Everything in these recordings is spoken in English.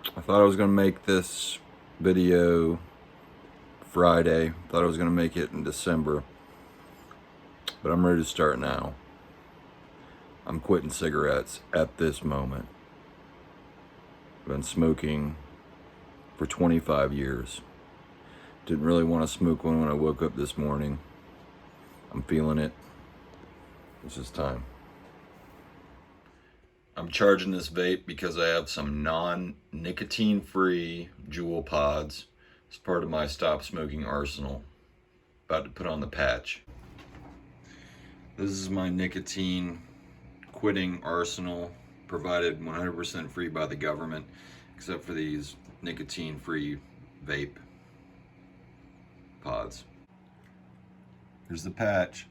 I thought I was gonna make this video Friday. Thought I was gonna make it in December, but I'm ready to start now. I'm quitting cigarettes at this moment. I've been smoking for 25 years. Didn't really want to smoke one when I woke up this morning. I'm feeling it. It's just time. I'm charging this vape because I have some non-nicotine free Juul pods. It's part of my stop smoking arsenal. About to put on the patch. This is my nicotine quitting arsenal, provided 100% free by the government, except for these nicotine free vape pods. Here's the patch.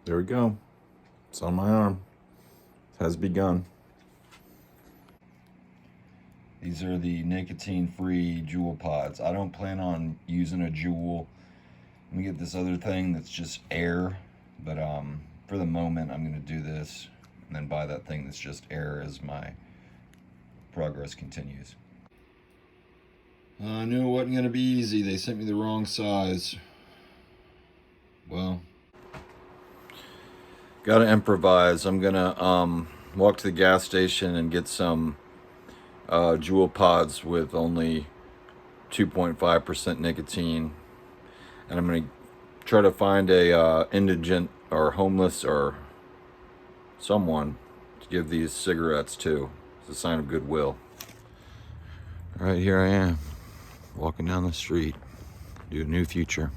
There we go. It's on my arm. It has begun. These are the nicotine-free Juul pods. I don't plan on using a Juul. Let me get this other thing that's just air, but for the moment I'm gonna do this and then buy that thing that's just air as my progress continues. I knew it wasn't gonna be easy. They sent me the wrong size. Well, gotta improvise. I'm gonna walk to the gas station and get some Juul pods with only 2.5% nicotine, and I'm gonna try to find a indigent or homeless or someone to give these cigarettes to. It's a sign of goodwill. All right, here I am, walking down the street. Do a new future.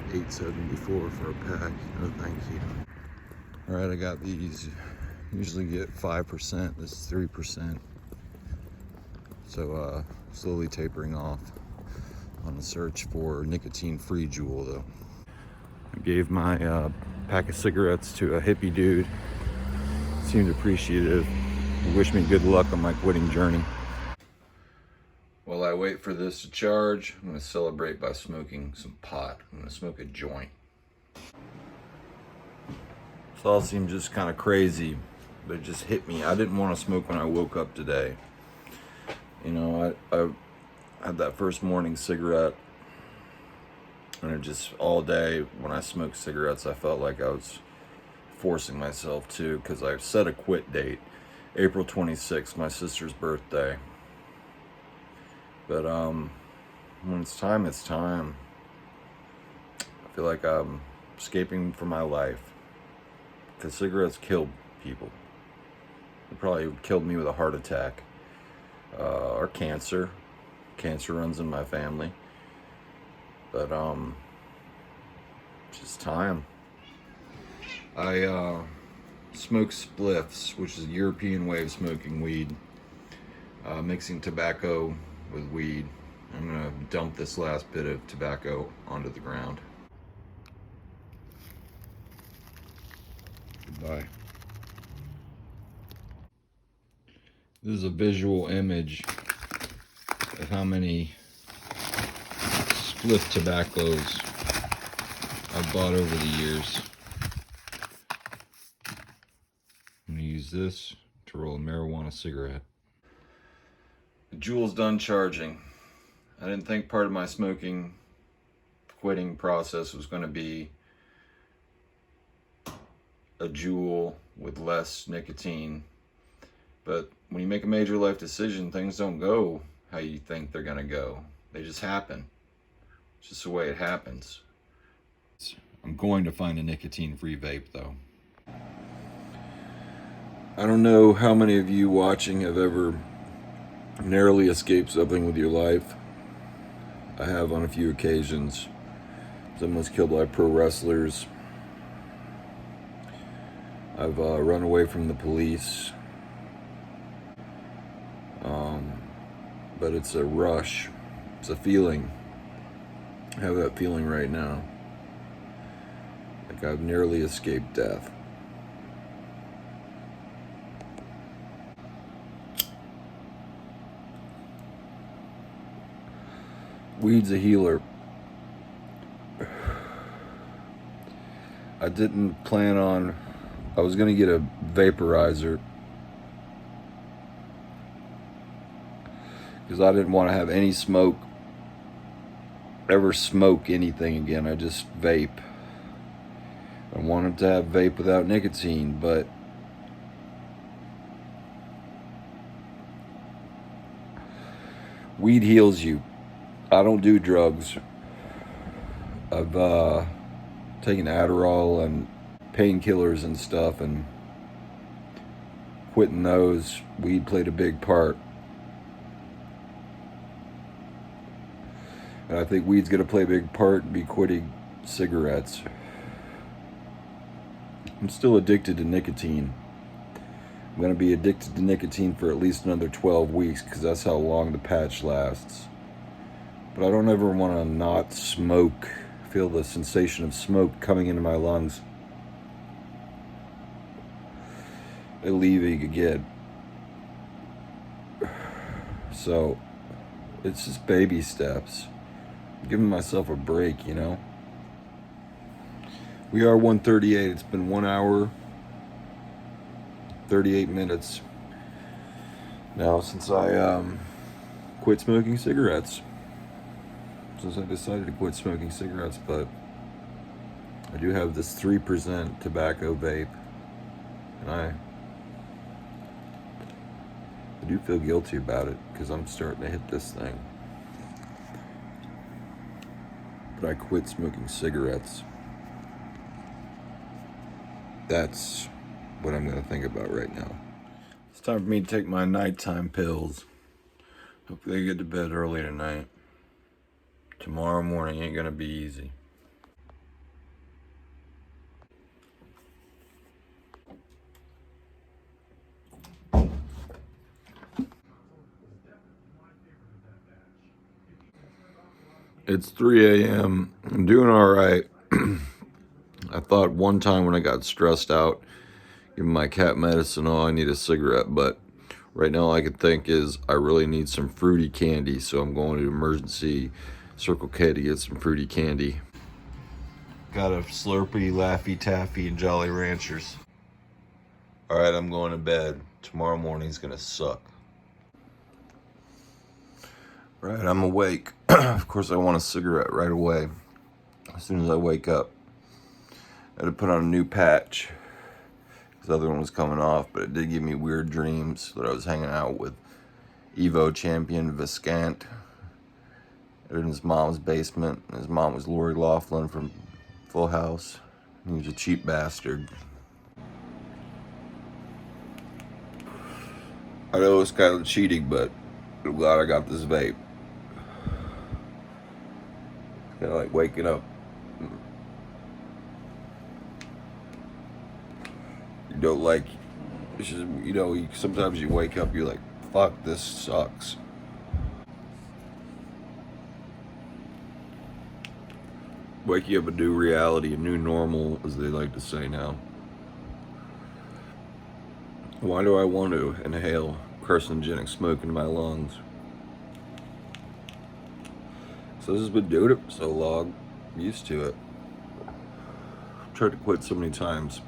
$8.74 for a pack. No, thank you. All right, I got these. Usually get 5%. This is 3%. So slowly tapering off on the search for nicotine-free Juul, though. I gave my pack of cigarettes to a hippie dude. Seemed appreciative. He wished me good luck on my quitting journey. While I wait for this to charge, I'm gonna celebrate by smoking some pot. I'm gonna smoke a joint. This all seemed just kind of crazy, but it just hit me. I didn't want to smoke when I woke up today. You know, I had that first morning cigarette, and it just all day when I smoked cigarettes, I felt like I was forcing myself to, because I set a quit date, April 26th, my sister's birthday. But when it's time, it's time. I feel like I'm escaping from my life, because cigarettes kill people. They probably killed me with a heart attack or cancer. Cancer runs in my family. But it's just time. I smoke spliffs, which is a European way of smoking weed, mixing tobacco with weed. I'm gonna dump this last bit of tobacco onto the ground. Goodbye. This is a visual image of how many spliff tobaccos I've bought over the years. I'm gonna use this to roll a marijuana cigarette. The Juul's done charging. I didn't think part of my smoking quitting process was going to be a Juul with less nicotine. But when you make a major life decision, things don't go how you think they're going to go. They just happen. It's just the way it happens. I'm going to find a nicotine-free vape, though. I don't know how many of you watching have ever narrowly escaped something with your life. I have on a few occasions. Someone was killed by pro wrestlers. I've run away from the police. But it's a rush. It's a feeling. I have that feeling right now. Like I've nearly escaped death. Weed's a healer. I didn't plan on, I was gonna get a vaporizer because I didn't want to have any smoke, ever smoke anything again. I just vape. I wanted to have vape without nicotine, but weed heals you. I don't do drugs. I've taken Adderall and painkillers and stuff, and quitting those, weed played a big part. And I think weed's gonna play a big part in me quitting cigarettes. I'm still addicted to nicotine. I'm gonna be addicted to nicotine for at least another 12 weeks because that's how long the patch lasts. But I don't ever want to not smoke, feel the sensation of smoke coming into my lungs. And leaving again. So, it's just baby steps. I'm giving myself a break, you know? We are 1:38. It's been 1 hour, 38 minutes now since I quit smoking cigarettes. Since I decided to quit smoking cigarettes, but I do have this 3% tobacco vape, and I do feel guilty about it because I'm starting to hit this thing. But I quit smoking cigarettes. That's what I'm going to think about right now. It's time for me to take my nighttime pills. Hopefully I get to bed early tonight. Tomorrow morning ain't gonna be easy. It's 3 a.m. I'm doing all right. I thought one time when I got stressed out, giving my cat medicine, oh, I need a cigarette. But right now all I can think is I really need some fruity candy. So I'm going to emergency Circle K to get some fruity candy. Got a Slurpee, Laffy Taffy, and Jolly Ranchers. All right, I'm going to bed. Tomorrow morning's gonna suck. Right, I'm awake. Of course, I want a cigarette right away. As soon as I wake up. I had to put on a new patch. The other one was coming off, but it did give me weird dreams that I was hanging out with Evo champion Viscant in his mom's basement. His mom was Lori Loughlin from Full House. He was a cheap bastard. I know it's kind of cheating, but I'm glad I got this vape. Kind of like waking up. You don't like, it's just, you know, sometimes you wake up, you're like, fuck, this sucks. Waking up a new reality, a new normal, as they like to say now. Why do I want to inhale carcinogenic smoke into my lungs? So this has been doing it for so long. I'm used to it. I've tried to quit so many times.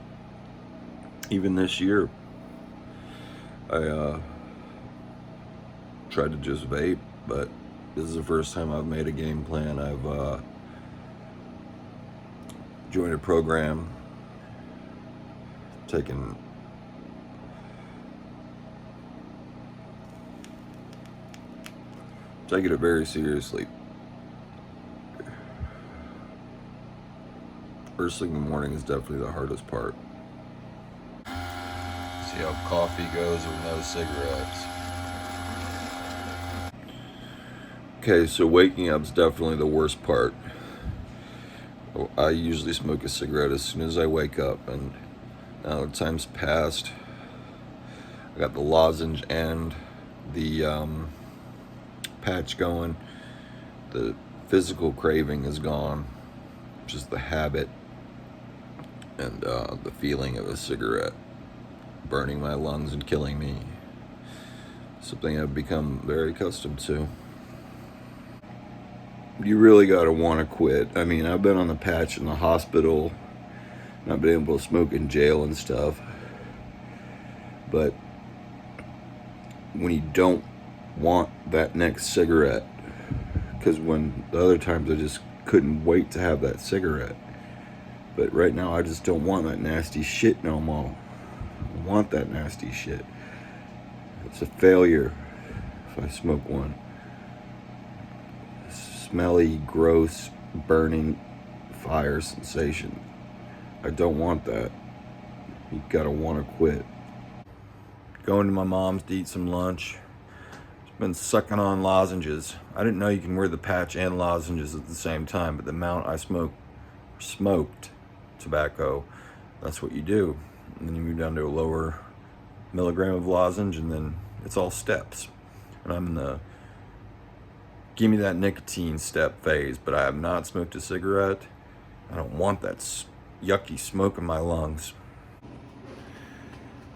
Even this year, I tried to just vape, but this is the first time I've made a game plan. I've joined a program, taking it very seriously. First thing in the morning is definitely the hardest part. See how coffee goes with no cigarettes. Okay, so waking up is definitely the worst part. I usually smoke a cigarette as soon as I wake up, and now the time's passed. I got the lozenge and the patch going. The physical craving is gone, just the habit and the feeling of a cigarette burning my lungs and killing me. Something I've become very accustomed to. You really gotta want to quit. I mean, I've been on the patch in the hospital Not been able to smoke in jail and stuff. But when you don't want that next cigarette, because when the other times I just couldn't wait to have that cigarette. But right now I just don't want that nasty shit no more. I want that nasty shit. It's a failure if I smoke one. Smelly, gross, burning fire sensation. I don't want that. You gotta want to quit. Going to my mom's to eat some lunch. Been sucking on lozenges. I didn't know you can wear the patch and lozenges at the same time, but the amount I smoked tobacco, that's what you do. And then you move down to a lower milligram of lozenge, and then it's all steps. And I'm in the give me that nicotine step phase, but I have not smoked a cigarette. I don't want that yucky smoke in my lungs.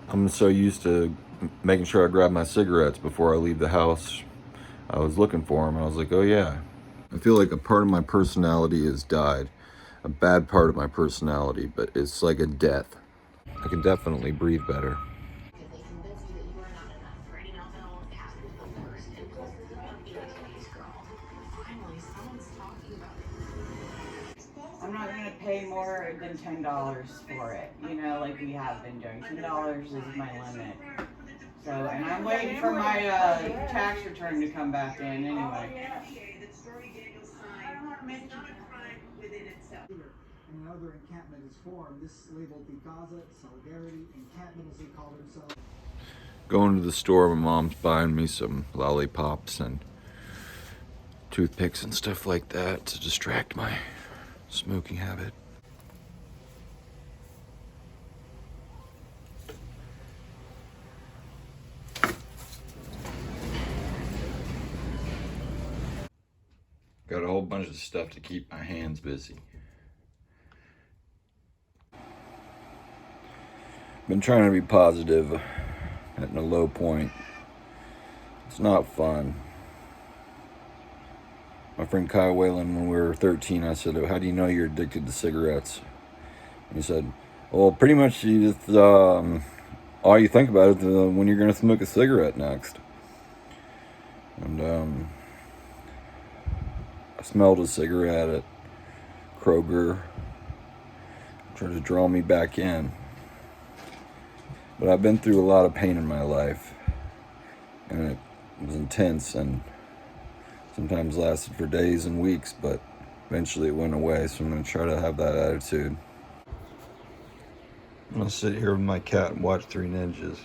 I'm so used to making sure I grab my cigarettes before I leave the house. I was looking for them and I was like, oh yeah. I feel like a part of my personality has died. A bad part of my personality, but it's like a death. I can definitely breathe better. I'm not going to pay more than $10 for it, you know, like we have been doing. $10 is my limit. So, and I'm waiting for my tax return to come back in anyway. And another encampment is formed. This is labeled the Gaza Solidarity Encampment, as they call themselves. Going to the store, my mom's buying me some lollipops and toothpicks and stuff like that to distract my smoking habit. Got a whole bunch of stuff to keep my hands busy. Been trying to be positive at a low point. It's not fun. My friend Kyle Whalen, when we were 13, I said, how do you know you're addicted to cigarettes? And he said, well, pretty much you just, all you think about is when you're going to smoke a cigarette next. And I smelled a cigarette at Kroger, tried to draw me back in. But I've been through a lot of pain in my life, and it was intense and sometimes lasted for days and weeks, but eventually it went away, so I'm going to try to have that attitude. I'm going to sit here with my cat and watch Three Ninjas.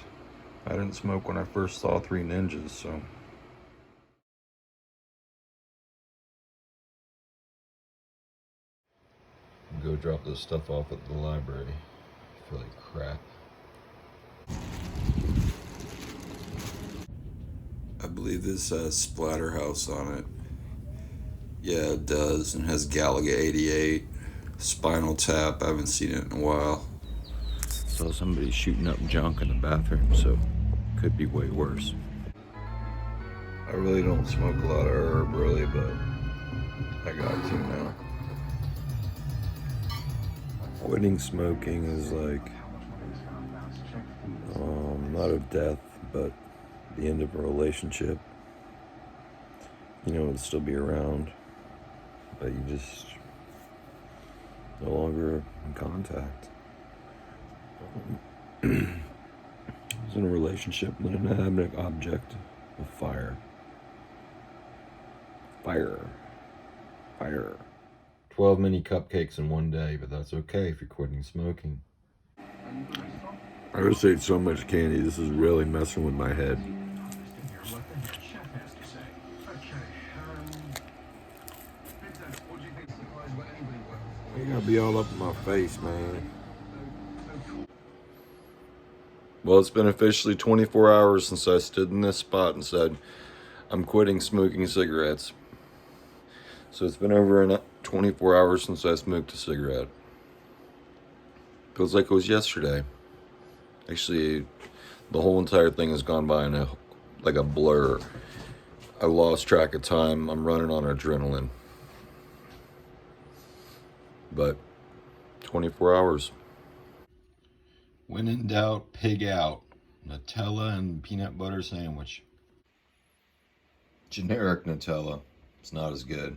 I didn't smoke when I first saw Three Ninjas, so... Go drop this stuff off at the library. I feel like crap. I believe this has Splatterhouse on it. Yeah, it does, and has Galaga 88, Spinal Tap. I haven't seen it in a while. Saw somebody shooting up junk in the bathroom, so it could be way worse. I really don't smoke a lot of herb, really, but I got to now. Quitting smoking is like, not a death, but the end of a relationship. You know, it'll still be around, but you just no longer in contact. I was in a relationship with an inanimate object of fire. Fire. 12 mini cupcakes in one day, but that's okay if you're quitting smoking. I just ate so much candy, this is really messing with my head. You gotta be all up in my face, man. Well, it's been officially 24 hours since I stood in this spot and said, I'm quitting smoking cigarettes. So it's been over 24 hours since I smoked a cigarette. Feels like it was yesterday. Actually, the whole entire thing has gone by in like a blur. I lost track of time. I'm running on adrenaline. But 24 hours. When in doubt, pig out. Nutella and peanut butter sandwich. Generic Nutella. It's not as good.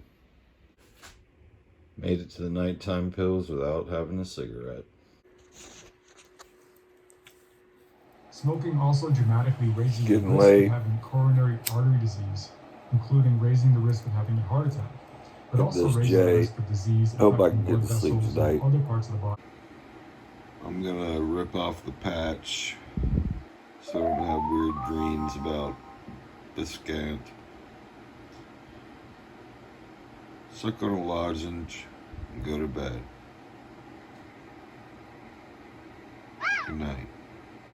Made it to the nighttime pills without having a cigarette. Smoking also dramatically raises the Getting risk late. of having coronary artery disease, including raising the risk of having a heart attack. It Look also this, raises Jay. the risk of disease Hope I affecting can get blood to sleep vessels tonight. and other parts of the body. I'm gonna rip off the patch so I don't have weird dreams about Biscant. Suck on a lozenge and go to bed. Good night.